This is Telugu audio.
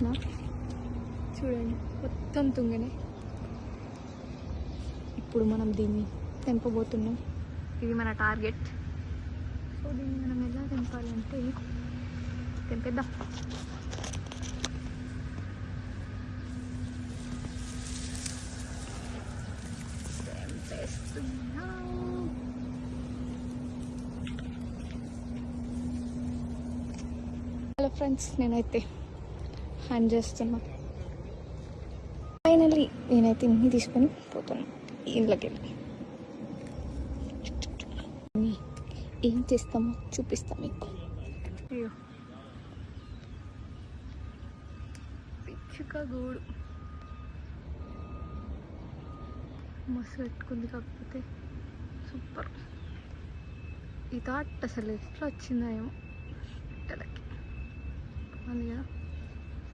చేసిన. చూడండి మొత్తం తుంగనే. ఇప్పుడు మనం దీన్ని తెంపబోతున్నాం. ఇది మన టార్గెట్. సో దీన్ని మనం ఎలా తెంపాలంటే తెంపేద్దాం. హలో ఫ్రెండ్స్, నేనైతే హ్యాండ్ చేస్తున్నా. ఫైనల్లీ నేనైతే ఇన్ని తీసుకొని పోతాను ఇంట్లోకి వెళ్ళి. ఏం చేస్తామో చూపిస్తాం మీకు. పిచ్చుక గూడు మస్తు పెట్టుకుంది, కాకపోతే సూపర్. ఈ థాట్ అసలు ఎట్లా వచ్చిందో ఏమో పిట్టలకి. అది కదా